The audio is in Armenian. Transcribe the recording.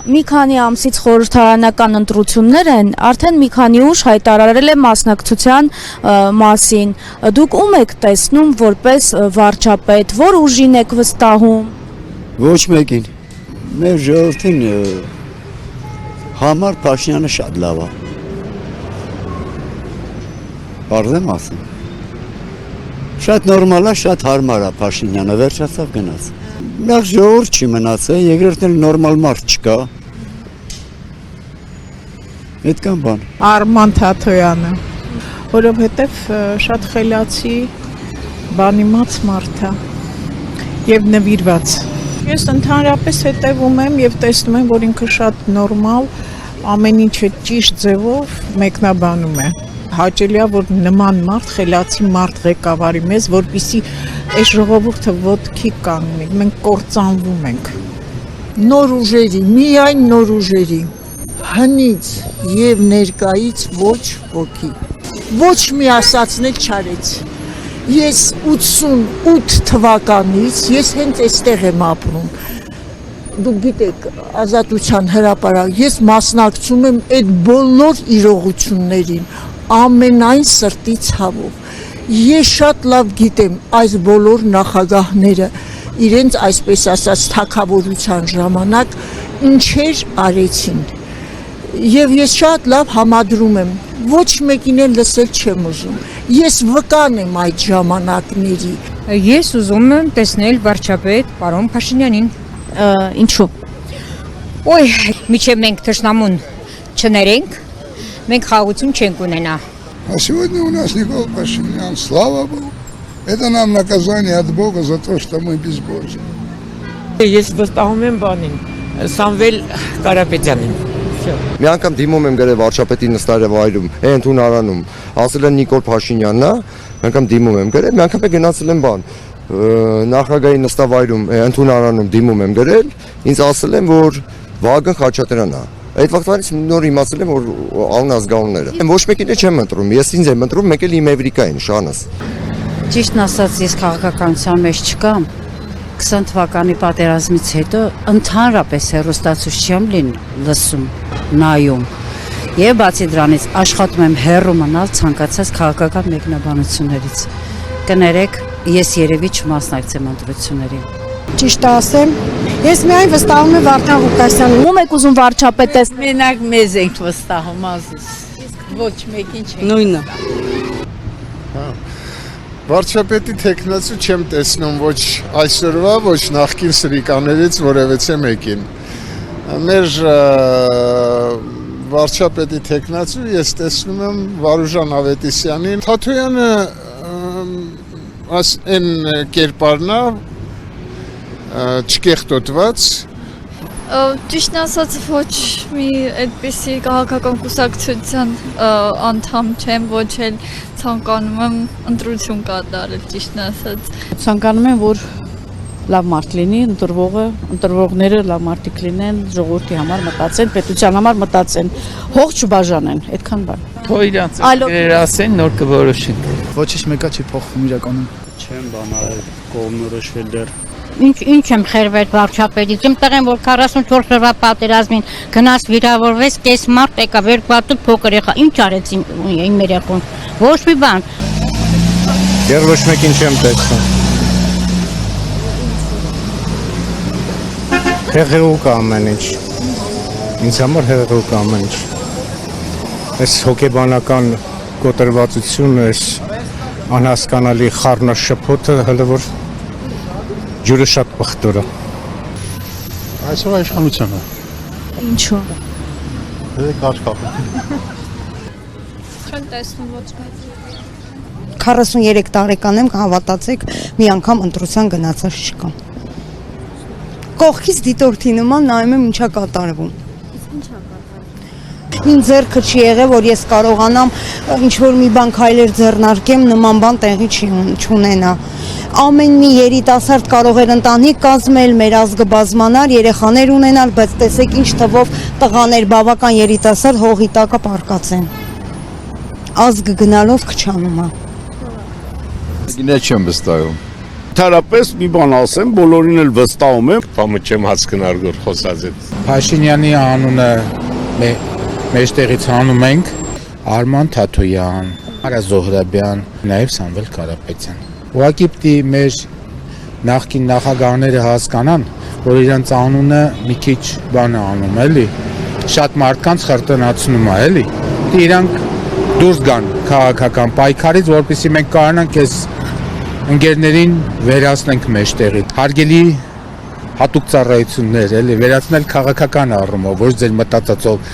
Մի քանի ամսից խորհրդարանական ընտրություններ են, արդեն մի քանի ուժ հայտարարել է մասնակցության մասին։ Դուք ում եք տեսնում որպես վարչապետ, որ ուժին եք վստահում։ Ոչ մեկին։ Մեր ժողովրդին համար Փաշինյանը շատ լավ է։ Բարձեմ ասեմ։ Շատ նորմալ է, շատ հարմար է Փաշինյանը, վերջացավ գնաց։ Նախ ժողովուրդ չի մնացել, երկրորդ էլ նորմալ մարդ չկա։ Այդքան բան։ Արման Թաթոյանը, որովհետև շատ խելացի, բանիմաց մարդ է եւ նվիրված։ Ես ընդհանրապես հետևում եմ եւ տեսնում եմ, որ ինքը շատ նորմալ, ամեն ինչը ճիշտ ձևով մեկնաբանում է։ Հաճելի է, որ նման մարդ, խելացի մարդ ղեկավարի մեզ, որպեսզի այս ժողովուրդը ոտքի կանգնի, մենք կործանվում ենք։ Նոր ուժերի, միայն նոր ուժերի, հնից եւ ներկայից ոչ ոքի, ոչ մի ասածնել չարեց։ Ես 88 թվականից, ես հենց այստեղ եմ ապրում, դուք գիտեք, Ազատության հրապարակ, ես մասնակցում եմ այդ բոլոր իրողություններին, ամենայն սրտի ցավով։ Ես շատ լավ գիտեմ այս բոլոր նախագահները իրենց այսպես ասած թագավորության ժամանակ ինչեր արեցին։ Եվ ես շատ լավ համադրում եմ, ոչ մեկին էլ լսել չեմ ուզում։ Ես վկան եմ այդ ժամանակների։ Ես ուզում եմ տեսնել վարչապետ պարոն Փաշինյանին։ Ինչու։ Ոյ, միջև մենք թշնամուն չներենք, մենք խաղաղություն չենք ունենա։ А сегодня у нас Никол Пашинян, слава Богу. Это нам наказание от Бога за то, что мы безбожны. Ես վստահում եմ բանին, Սամվել Կարապետյանին։ Մի անգամ դիմում եմ գրել վարչապետի նստարևայրում, ընդունարանում, ասել են Նիկոլ Փաշինյանն է, մի անգամ դիմում եմ գրել, մի անգամ գնացել եմ բան, նախագահի նստավայրում, ընդունարանում դիմում եմ գրել, ինձ ասել են, որ Վագն Խաչատրյանն է։ Այդ վաղտվանից նոր իմացել եմ, որ անազգանունները։ Ոչ մեկին չեմ ընտրում, ես ինձ եմ ընտրում, մեկ էլ իմ Էվրիկային, Շանս։ Ճիշտն ասած, ես քաղաքականության մեջ չկամ։ 20 թվականի պատերազմից հետո ընդհանրապես հեռուստացույց չեմ լսում, նայում։ Եվ բացի դրանից աշխատում եմ հեռու մնալ ցանկացած քաղաքական մեկնաբանություններից։ Կներեք, ես երևի չմասնակցեմ ընտրություններին։ Ճիշտ ասեմ, ես միայն վստահում եմ Վարդան Ղուկասյանին։ Ում եք ուզում վարչապետես։ Մենակ մեզ ենք վստահում ազիս, ոչ մեկին չենք։ Նույնը։ Վարչապետի տեխնացու չեմ տեսնում ոչ այսօրվա, ոչ նախկին սրիկաներից որևէ մեկին։ Մեր վարչապետի տեխնացու ես տեսնում եմ Վարուժան Ավետիսյանին։ Թաթոյանը այն կերպարն է չկեղտոտված։ Ճիշտն ասած ոչ մի այդպիսի քաղաքական կուսակցության անդամ չեմ, ոչ էլ ցանկանում եմ ընտրություն կատարել, ճիշտն ասած։ Ցանկանում եմ, որ լավ մարդ լինի, ընտրվողները լավ մարդիկ լինեն, ժողովրդի համար մտածեն, պետության համար մտածեն, հող չբաժանեն, այդքան բան։ Թող իրանց ասեն, նոր կորոշեն։ Ոչինչ մեկը չի փոխվում իրականում։ Չեմ բանալ կողմնորոշվել դեռ։ Ինչ եմ խերվել վարչապետից, իմ տղեն, որ 44 օրվա պատերազմին գնաց վիրավորվեց, կես մարդ եկավ, երկու հատ փոքր եղա, ինչ արեց իմ երեխուն, ոչ մի բան։ Դեռ ոչ մեկին չեմ տեսնում։ Հեղեղուկ ամեն ինչ։ Ինձ համար հեղեղուկ ամեն ինչ։ Այս հոգեբանական կոտրվածությունը, այս անհասկանալի խառնաշփոթը հələ որ ջուրը շատ բխտոր է։ Այսօր իշխանությունը։ Ինչու։ Կարճ կապը։ Չեմ տեսնում ոչ մեկ։ 43 տարեկան եմ, հավատացեք, մի անգամ ընտրության գնացած չկամ։ Կողքից դիտորդի նման նայում եմ ինչա կատարվում։ Իմ ձեռքը չի եղել, որ ես կարողանամ ինչ-որ մի բան քայլեր ձեռնարկեմ, նման բան տեղի չունենա։ Ամեն մի երիտասարդ կարող էր ընտանիք կազմել, մեր ազգը բազմանար, երեխաներ ունենալ, բայց տեսեք ինչ թվով տղաներ բավական երիտասարդ հողի տակը պառկած են։ Ազգը գնալով քչանում է։ Գինե չեմ վստահում։ Թարապես մի բան ասեմ, բոլորին էլ վստահում եմ։ Բամը չեմ հասկնար որ խոսած է։ Փաշինյանի անունը մեջտեղից հանում ենք Արման Թաթոյան, Արա Զոհրաբյան, նաև Սամվել Կարապետյան։ Ուղղակի պիտի մեր նախկին նախագահները հասկանան, որ իրանց անունը մի քիչ բան է անում, էլի։ Շատ մարդկանց խրտնացնում է, էլի։ Իրանք դուրս գան քաղաքական պայքարից, որպեսզի մենք կարողանանք այս ընկերներին վերացնենք մեջտեղի։ Հարգելի հատուկ ծառայություններ, էլի, վերացնել քաղաքական առումով, ոչ ձեր մտածածով